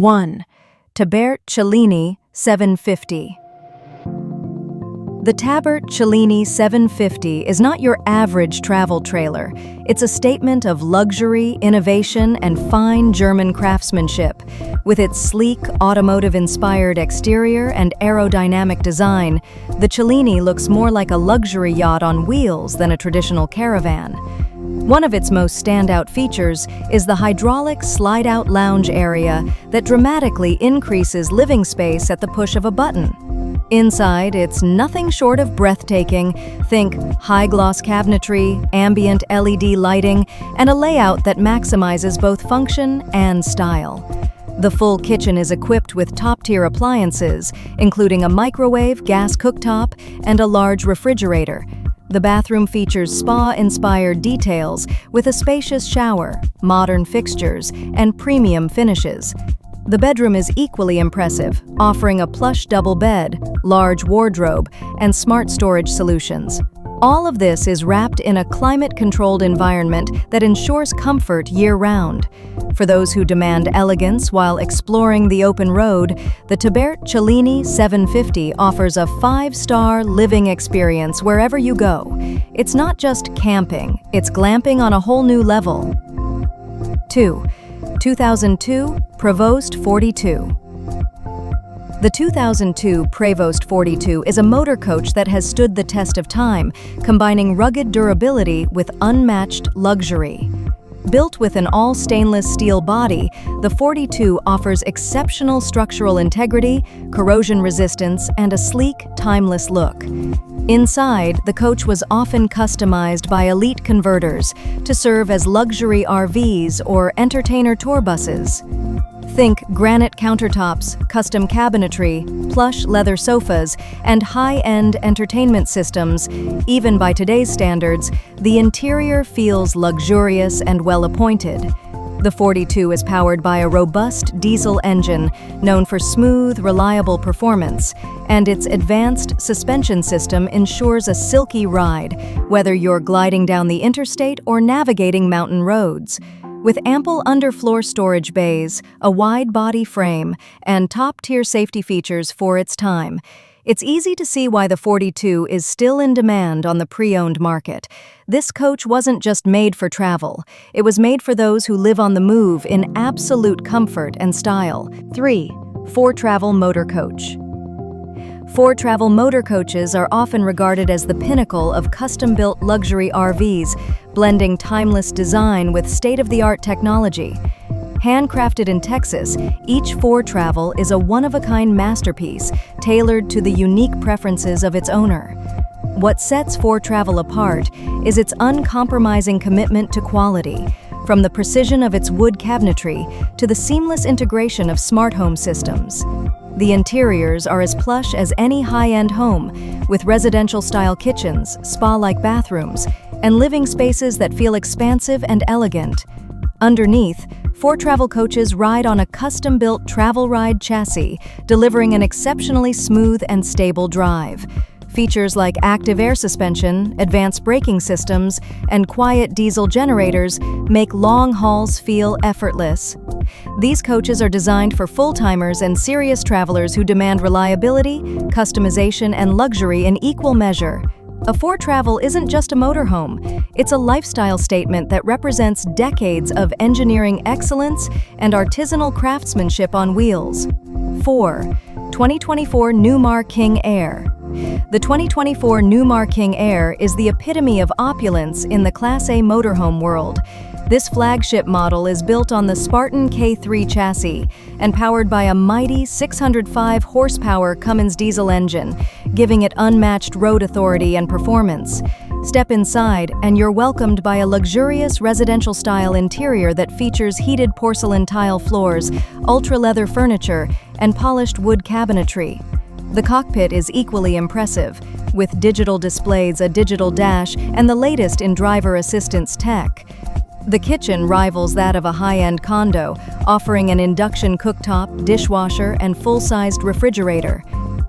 1. Tabbert Cellini 750. The Tabbert Cellini 750 is not your average travel trailer. It's a statement of luxury, innovation, and fine German craftsmanship. With its sleek, automotive-inspired exterior and aerodynamic design, the Cellini looks more like a luxury yacht on wheels than a traditional caravan. One of its most standout features is the hydraulic slide-out lounge area that dramatically increases living space at the push of a button. Inside, it's nothing short of breathtaking. Think high-gloss cabinetry, ambient LED lighting, and a layout that maximizes both function and style. The full kitchen is equipped with top-tier appliances, including a microwave, gas cooktop, and a large refrigerator. The bathroom features spa-inspired details with a spacious shower, modern fixtures, and premium finishes. The bedroom is equally impressive, offering a plush double bed, large wardrobe, and smart storage solutions. All of this is wrapped in a climate-controlled environment that ensures comfort year-round. For those who demand elegance while exploring the open road, the Tabbert Cellini 750 offers a 5-star living experience wherever you go. It's not just camping, it's glamping on a whole new level. 2. 2002 Prevost 42. The 2002 Prevost 42 is a motor coach that has stood the test of time, combining rugged durability with unmatched luxury. Built with an all-stainless steel body, the 42 offers exceptional structural integrity, corrosion resistance, and a sleek, timeless look. Inside, the coach was often customized by elite converters to serve as luxury RVs or entertainer tour buses. Think granite countertops, custom cabinetry, plush leather sofas, and high-end entertainment systems. Even by today's standards, the interior feels luxurious and well-appointed. The 42 is powered by a robust diesel engine known for smooth, reliable performance, and its advanced suspension system ensures a silky ride, whether you're gliding down the interstate or navigating mountain roads. With ample underfloor storage bays, a wide body frame, and top-tier safety features for its time, it's easy to see why the 42 is still in demand on the pre-owned market. This coach wasn't just made for travel, it was made for those who live on the move in absolute comfort and style. 3. Ford Travel Motor Coach. Ford Travel motor coaches are often regarded as the pinnacle of custom-built luxury RVs, blending timeless design with state-of-the-art technology. Handcrafted in Texas, each Ford Travel is a one-of-a-kind masterpiece tailored to the unique preferences of its owner. What sets Ford Travel apart is its uncompromising commitment to quality, from the precision of its wood cabinetry to the seamless integration of smart home systems. The interiors are as plush as any high-end home, with residential-style kitchens, spa-like bathrooms, and living spaces that feel expansive and elegant. Underneath, Ford Travel coaches ride on a custom-built travel ride chassis, delivering an exceptionally smooth and stable drive. Features like active air suspension, advanced braking systems, and quiet diesel generators make long hauls feel effortless. These coaches are designed for full-timers and serious travelers who demand reliability, customization, and luxury in equal measure. A Ford Travel isn't just a motorhome, it's a lifestyle statement that represents decades of engineering excellence and artisanal craftsmanship on wheels. 4. 2024 Newmar King Air. The 2024 Newmar King Air is the epitome of opulence in the Class A motorhome world. This flagship model is built on the Spartan K3 chassis and powered by a mighty 605 horsepower Cummins diesel engine, giving it unmatched road authority and performance. Step inside and you're welcomed by a luxurious residential-style interior that features heated porcelain tile floors, ultra-leather furniture, and polished wood cabinetry. The cockpit is equally impressive, with digital displays, a digital dash, and the latest in driver assistance tech. The kitchen rivals that of a high-end condo, offering an induction cooktop, dishwasher, and full-sized refrigerator.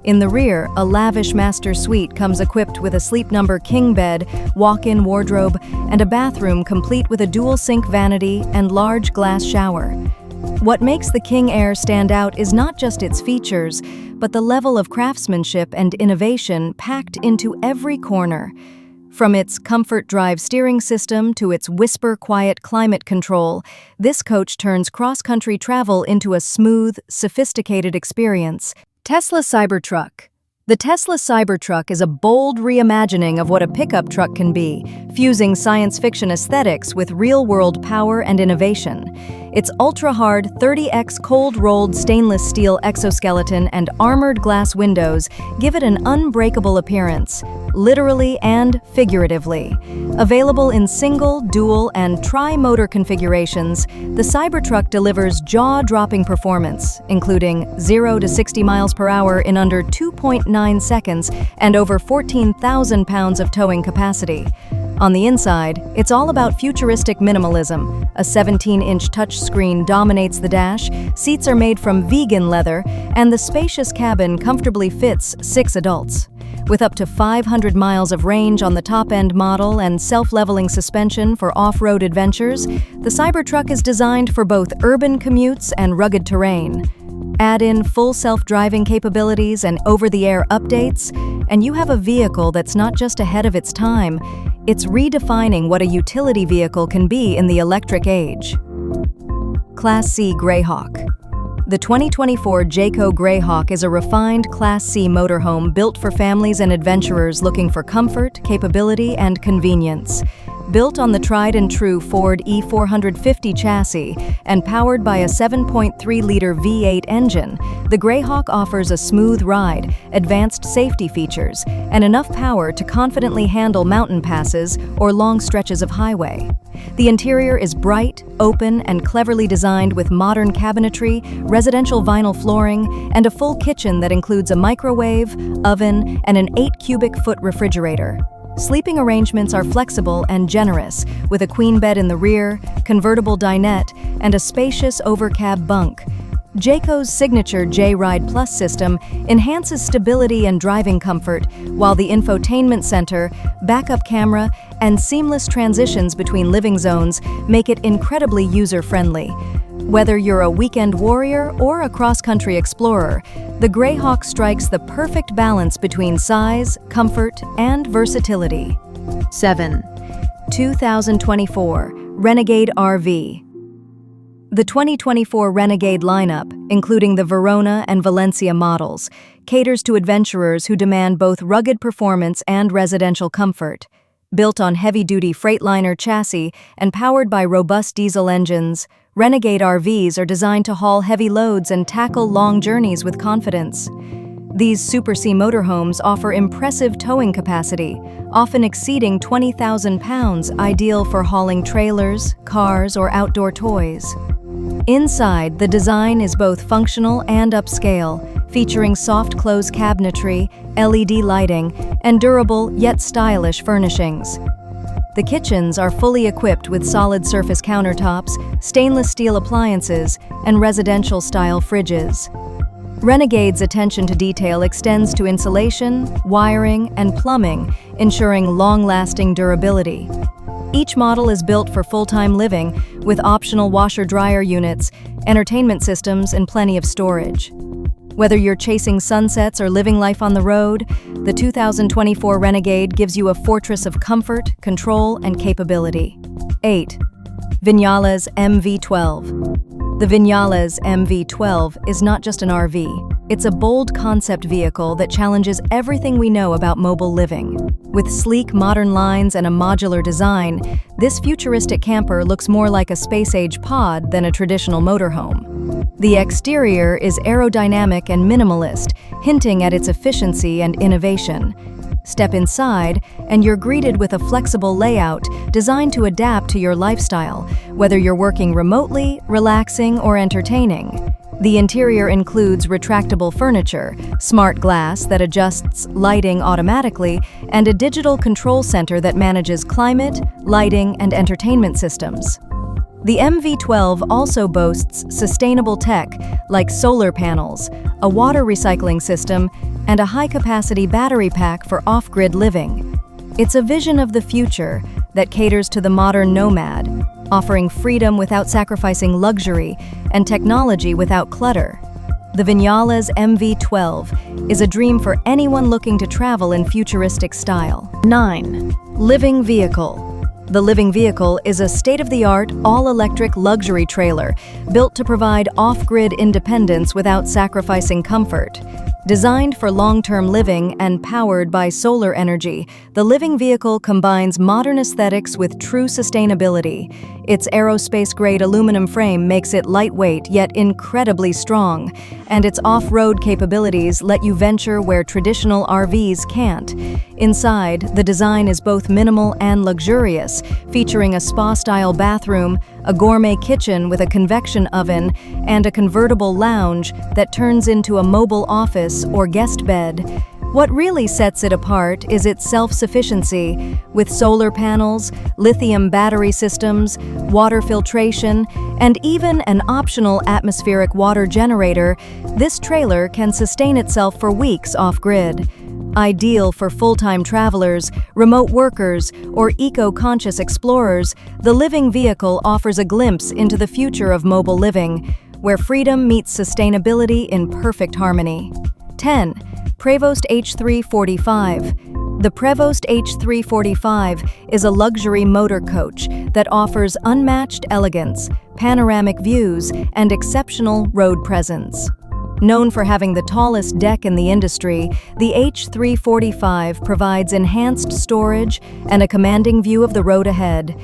In the rear, a lavish master suite comes equipped with a Sleep Number king bed, walk-in wardrobe, and a bathroom complete with a dual-sink vanity and large glass shower. What makes the King Air stand out is not just its features, but the level of craftsmanship and innovation packed into every corner. From its comfort drive steering system to its whisper-quiet climate control, this coach turns cross-country travel into a smooth, sophisticated experience. Tesla Cybertruck. The Tesla Cybertruck is a bold reimagining of what a pickup truck can be, fusing science fiction aesthetics with real-world power and innovation. Its ultra-hard 30x cold-rolled stainless steel exoskeleton and armored glass windows give it an unbreakable appearance, literally and figuratively. Available in single, dual, and tri-motor configurations, the Cybertruck delivers jaw-dropping performance, including 0 to 60 miles per hour in under 2.9 seconds and over 14,000 pounds of towing capacity. On the inside, it's all about futuristic minimalism. A 17-inch touchscreen dominates the dash, seats are made from vegan leather, and the spacious cabin comfortably fits 6 adults. With up to 500 miles of range on the top-end model and self-leveling suspension for off-road adventures, the Cybertruck is designed for both urban commutes and rugged terrain. Add in full self-driving capabilities and over-the-air updates, and you have a vehicle that's not just ahead of its time, it's redefining what a utility vehicle can be in the electric age. Class C Greyhawk. The 2024 Jayco Greyhawk is a refined Class C motorhome built for families and adventurers looking for comfort, capability, and convenience. Built on the tried-and-true Ford E450 chassis and powered by a 7.3-liter V8 engine, the Greyhawk offers a smooth ride, advanced safety features, and enough power to confidently handle mountain passes or long stretches of highway. The interior is bright, open, and cleverly designed with modern cabinetry, residential vinyl flooring, and a full kitchen that includes a microwave, oven, and an 8-cubic-foot refrigerator. Sleeping arrangements are flexible and generous, with a queen bed in the rear, convertible dinette, and a spacious overcab bunk. Jayco's signature J-Ride Plus system enhances stability and driving comfort, while the infotainment center, backup camera, and seamless transitions between living zones make it incredibly user-friendly. Whether you're a weekend warrior or a cross-country explorer, the Greyhawk strikes the perfect balance between size, comfort, and versatility. 7. 2024 Renegade RV. The 2024 Renegade lineup, including the Verona and Valencia models, caters to adventurers who demand both rugged performance and residential comfort. Built on heavy-duty Freightliner chassis and powered by robust diesel engines, Renegade RVs are designed to haul heavy loads and tackle long journeys with confidence. These Super C motorhomes offer impressive towing capacity, often exceeding 20,000 pounds, ideal for hauling trailers, cars, or outdoor toys. Inside, the design is both functional and upscale, featuring soft-close cabinetry, LED lighting, and durable yet stylish furnishings. The kitchens are fully equipped with solid-surface countertops, stainless steel appliances, and residential-style fridges. Renegade's attention to detail extends to insulation, wiring, and plumbing, ensuring long-lasting durability. Each model is built for full-time living, with optional washer-dryer units, entertainment systems, and plenty of storage. Whether you're chasing sunsets or living life on the road, the 2024 Renegade gives you a fortress of comfort, control, and capability. 8. Viñales MV12. The Viñales MV12 is not just an RV. It's a bold concept vehicle that challenges everything we know about mobile living. With sleek, modern lines and a modular design, this futuristic camper looks more like a space-age pod than a traditional motorhome. The exterior is aerodynamic and minimalist, hinting at its efficiency and innovation. Step inside, and you're greeted with a flexible layout designed to adapt to your lifestyle, whether you're working remotely, relaxing, or entertaining. The interior includes retractable furniture, smart glass that adjusts lighting automatically, and a digital control center that manages climate, lighting, and entertainment systems. The MV12 also boasts sustainable tech like solar panels, a water recycling system, and a high-capacity battery pack for off-grid living. It's a vision of the future that caters to the modern nomad, offering freedom without sacrificing luxury and technology without clutter. The Viñales MV-12 is a dream for anyone looking to travel in futuristic style. 9. Living vehicle. The Living Vehicle is a state-of-the-art, all-electric luxury trailer built to provide off-grid independence without sacrificing comfort. Designed for long-term living and powered by solar energy, the Living Vehicle combines modern aesthetics with true sustainability. Its aerospace-grade aluminum frame makes it lightweight yet incredibly strong, and its off-road capabilities let you venture where traditional RVs can't. Inside, the design is both minimal and luxurious, featuring a spa-style bathroom, a gourmet kitchen with a convection oven, and a convertible lounge that turns into a mobile office or guest bed. What really sets it apart is its self-sufficiency. With solar panels, lithium battery systems, water filtration, and even an optional atmospheric water generator, this trailer can sustain itself for weeks off-grid. Ideal for full-time travelers, remote workers, or eco-conscious explorers, the Living Vehicle offers a glimpse into the future of mobile living, where freedom meets sustainability in perfect harmony. 10. Prevost H345. The Prevost H345 is a luxury motor coach that offers unmatched elegance, panoramic views, and exceptional road presence. Known for having the tallest deck in the industry, the H345 provides enhanced storage and a commanding view of the road ahead.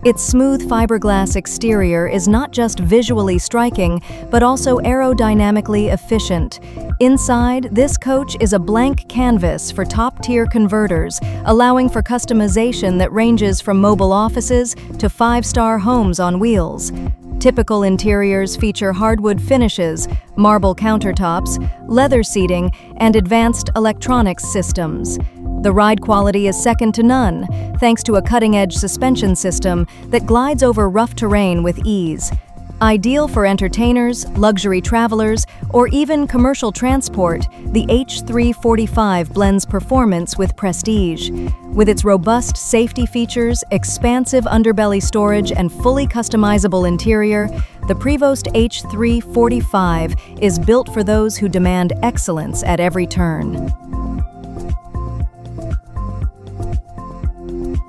Its smooth fiberglass exterior is not just visually striking, but also aerodynamically efficient. Inside, this coach is a blank canvas for top-tier converters, allowing for customization that ranges from mobile offices to five-star homes on wheels. Typical interiors feature hardwood finishes, marble countertops, leather seating, and advanced electronics systems. The ride quality is second to none, thanks to a cutting-edge suspension system that glides over rough terrain with ease. Ideal for entertainers, luxury travelers, or even commercial transport, the H345 blends performance with prestige. With its robust safety features, expansive underbelly storage, and fully customizable interior, the Prevost H345 is built for those who demand excellence at every turn.